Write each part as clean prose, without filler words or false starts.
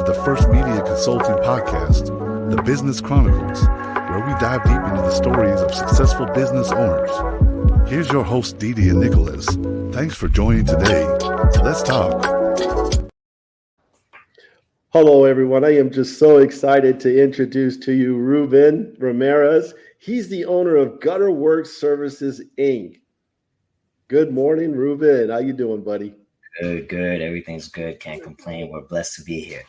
to the first media consulting podcast, The Business Chronicles, where we dive deep into the stories of successful business owners. Here's your host, Didi and Nicholas. Thanks for joining today. Let's talk. Hello, everyone. I am just so excited to introduce to you Ruben Ramirez. He's the owner of Gutter Works Services, Inc. Good morning, Ruben. How you doing, buddy? Good. Everything's good. Can't complain. We're blessed to be here.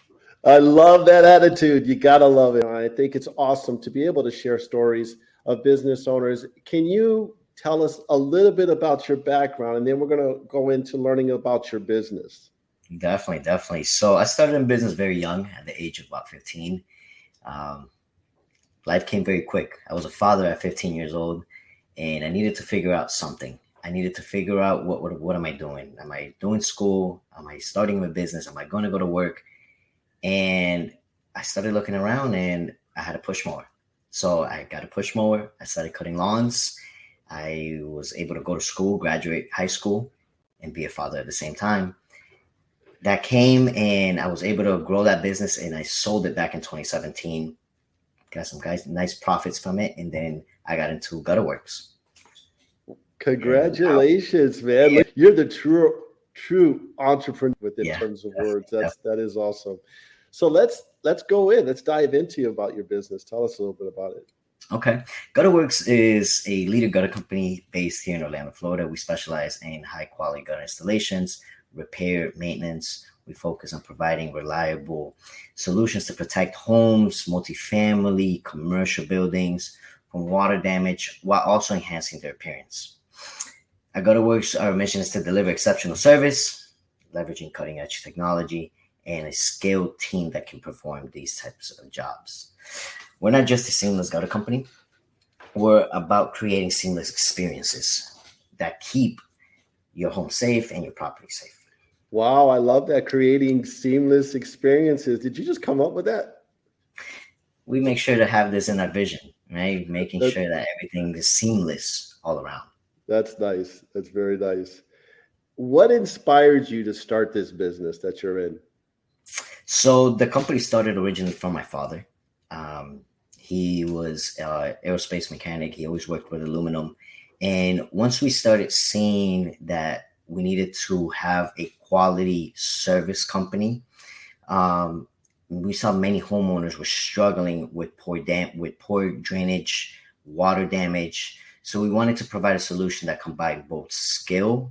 I love that attitude. You got to love it. I think it's awesome to be able to share stories of business owners. Can you tell us a little bit about your background, and then we're going to go into learning about your business? Definitely. So I started in business very young, at the age of about 15. Life came very quick. I was a father at 15 years old, and I needed to figure out something. I needed to figure out what am I doing? Am I doing school? Am I starting my business? Am I going to go to work? And I started looking around, and I had a push mower. So I got a push mower. I started cutting lawns. I was able to go to school, graduate high school, and be a father at the same time. That came, and I was able to grow that business, and I sold it back in 2017. Got some nice profits from it, and then I got into Gutter Works. Congratulations, man. Yeah. You're the true entrepreneur within terms of words. That is awesome. So let's go in. Let's dive into about your business. Tell us a little bit about it. Okay. Gutter Works is a leader gutter company based here in Orlando, Florida. We specialize in high quality gutter installations, repair, maintenance. We focus on providing reliable solutions to protect homes, multifamily, commercial buildings from water damage, while also enhancing their appearance. At Gutter Works, our mission is to deliver exceptional service, leveraging cutting-edge technology, and a skilled team that can perform these types of jobs. We're not just a seamless gutter company. We're about creating seamless experiences that keep your home safe and your property safe. Wow, I love that. Creating seamless experiences. Did you just come up with that? We make sure to have this in our vision, right? Making sure that everything is seamless all around. That's nice. That's very nice. What inspired you to start this business that you're in? So the company started originally from my father. He was an aerospace mechanic. He always worked with aluminum. And once we started seeing that we needed to have a quality service company, we saw many homeowners were struggling with poor drainage, water damage. So we wanted to provide a solution that combined both skilled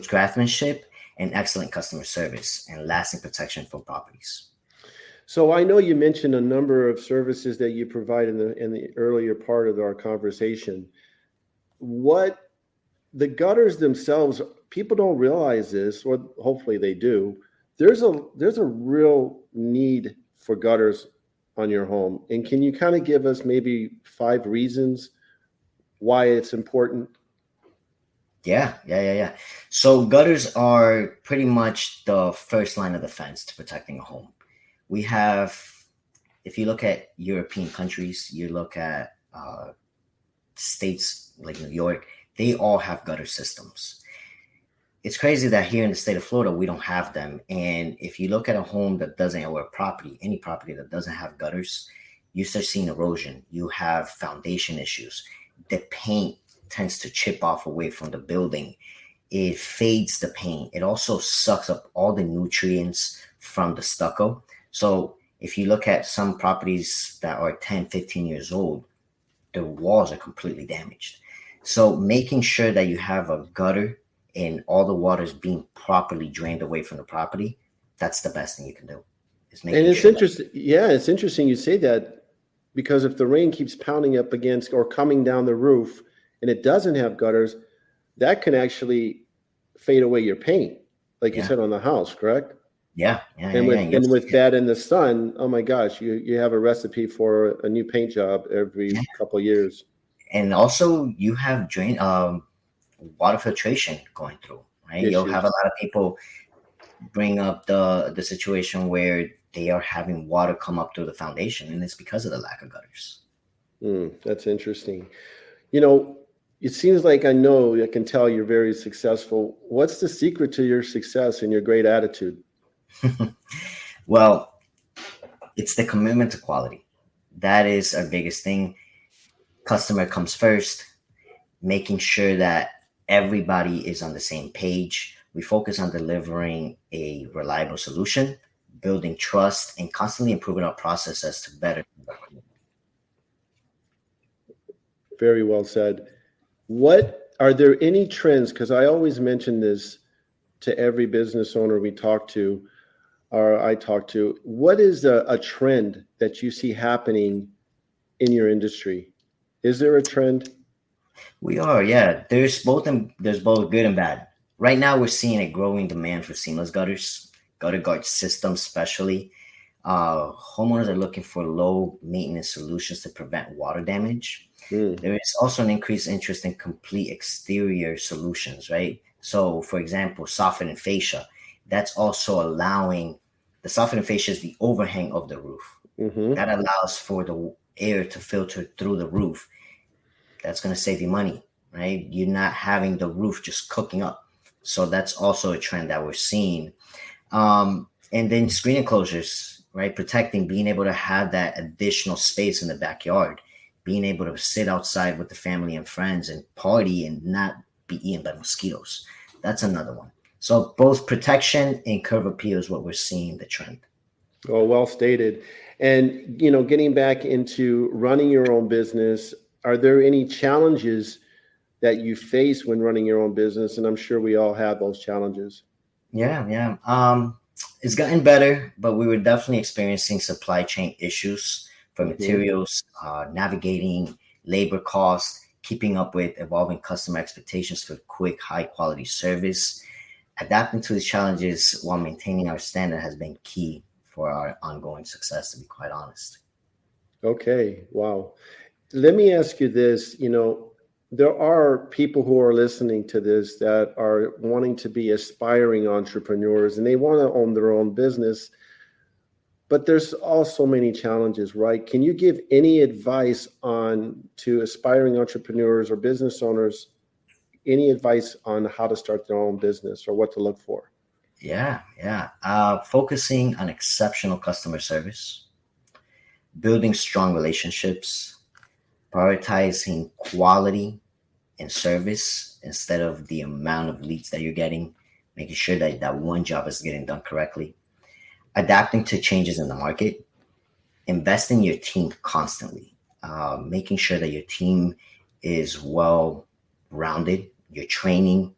craftsmanship and excellent customer service and lasting protection for properties. So I know you mentioned a number of services that you provide in the earlier part of our conversation. What the gutters themselves, people don't realize this, or hopefully they do. There's a real need for gutters on your home. And can you kind of give us maybe 5 reasons why it's important? Yeah. So gutters are pretty much the first line of defense to protecting a home. We have, if you look at European countries, you look at states like New York, they all have gutter systems. It's crazy that here in the state of Florida, we don't have them. And if you look at a home that doesn't, or any property that doesn't have gutters, you start seeing erosion. You have foundation issues. The paint tends to chip off away from the building. It fades the paint. It also sucks up all the nutrients from the stucco. So if you look at some properties that are 10, 15 years old, the walls are completely damaged. So making sure that you have a gutter and all the water is being properly drained away from the property, that's the best thing you can do. And it's interesting. Yeah, it's interesting you say that, because if the rain keeps pounding up against or coming down the roof and it doesn't have gutters, that can actually fade away your paint, like you said, on the house, correct? Yeah. And with that in the sun, oh my gosh, you have a recipe for a new paint job every couple of years. And also you have water filtration going through, right? You'll have a lot of people bring up the situation where they are having water come up through the foundation, and it's because of the lack of gutters. That's interesting. It seems like I can tell you're very successful. What's the secret to your success and your great attitude? Well, It's the commitment to quality. That is our biggest thing. Customer comes first, making sure that everybody is on the same page. We focus on delivering a reliable solution, building trust, and constantly improving our processes to better. Very well said. What are there any trends? Because I always mention this to every business owner we talk to, or I talk to. What is a trend that you see happening in your industry? Is there a trend? We are, yeah. There's both good and bad. Right now, we're seeing a growing demand for seamless gutters, gutter guard systems, especially. Homeowners are looking for low maintenance solutions to prevent water damage. There is also an increased interest in complete exterior solutions, right? So, for example, softening fascia. That's also allowing the softening fascia is the overhang of the roof. Mm-hmm. That allows for the air to filter through the roof. That's going to save you money, right? You're not having the roof just cooking up. So that's also a trend that we're seeing. And then screen enclosures, right? Protecting, being able to have that additional space in the backyard, being able to sit outside with the family and friends and party and not be eaten by mosquitoes. That's another one. So both protection and curb appeal is what we're seeing the trend. Oh, well stated. And, getting back into running your own business, are there any challenges that you face when running your own business? And I'm sure we all have those challenges. Yeah. It's gotten better, but we were definitely experiencing supply chain issues for materials, navigating labor costs, keeping up with evolving customer expectations for quick, high quality service. Adapting to these challenges while maintaining our standard has been key for our ongoing success, to be quite honest. Okay. Wow. Let me ask you this, there are people who are listening to this that are wanting to be aspiring entrepreneurs and they want to own their own business, but there's also many challenges, right? Can you give any advice to aspiring entrepreneurs or business owners, any advice on how to start their own business or what to look for? Yeah. Focusing on exceptional customer service, building strong relationships, prioritizing quality and service instead of the amount of leads that you're getting, making sure that one job is getting done correctly, adapting to changes in the market, invest in your team constantly, making sure that your team is well rounded, your training.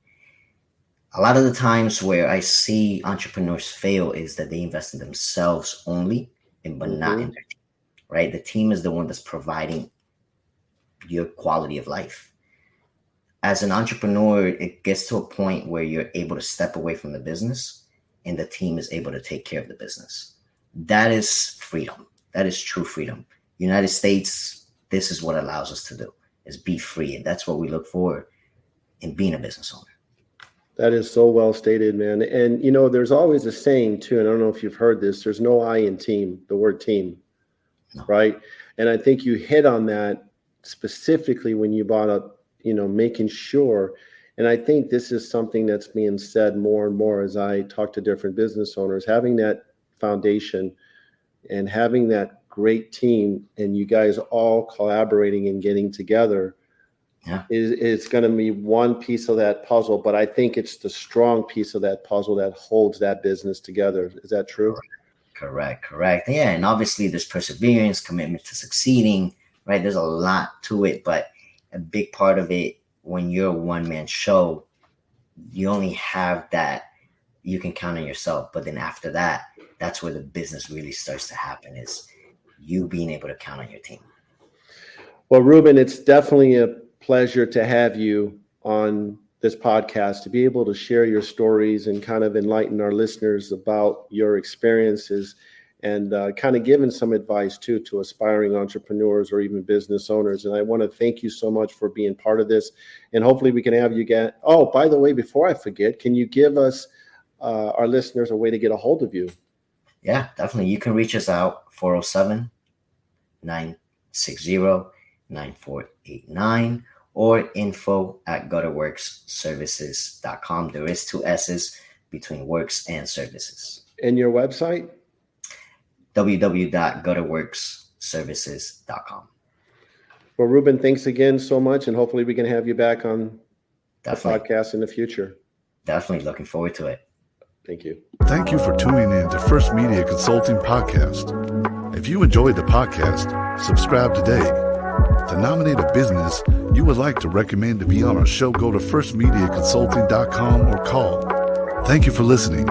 A lot of the times where I see entrepreneurs fail is that they invest in themselves only, but not in their team, right? The team is the one that's providing your quality of life. As an entrepreneur, it gets to a point where you're able to step away from the business and the team is able to take care of the business. That is freedom. That is true freedom. United States, this is what allows us to do, is be free. And that's what we look for in being a business owner. That is so well stated, man. And, there's always a saying too, and I don't know if you've heard this, there's no I in team, the word team, right? And I think you hit on that specifically when you brought up, making sure. And I think this is something that's being said more and more as I talk to different business owners, having that foundation and having that great team and you guys all collaborating and getting together is going to be one piece of that puzzle. But I think it's the strong piece of that puzzle that holds that business together. Is that true? Correct. Yeah. And obviously there's perseverance, commitment to succeeding, right? There's a lot to it, but a big part of it, when you're a one-man show, you only have that, you can count on yourself. But then after that, that's where the business really starts to happen, is you being able to count on your team. Well, Ruben, it's definitely a pleasure to have you on this podcast, to be able to share your stories and kind of enlighten our listeners about your experiences and kind of giving some advice too to aspiring entrepreneurs or even business owners. And I want to thank you so much for being part of this. And hopefully we can have you get. Oh, by the way, before I forget, can you give us, our listeners, a way to get a hold of you? Yeah, definitely. You can reach us out 407-960-9489 or info@gutterworksservices.com. There is 2 S's between works and services. And your website? www.gutterworksservices.com. Well, Ruben, thanks again so much, and hopefully we can have you back on Definitely. the podcast in the future. Definitely looking forward to it. Thank you. Thank you for tuning in to First Media Consulting Podcast. If you enjoyed the podcast, subscribe today. To nominate a business you would like to recommend to be on our show, go to firstmediaconsulting.com or call. Thank you for listening.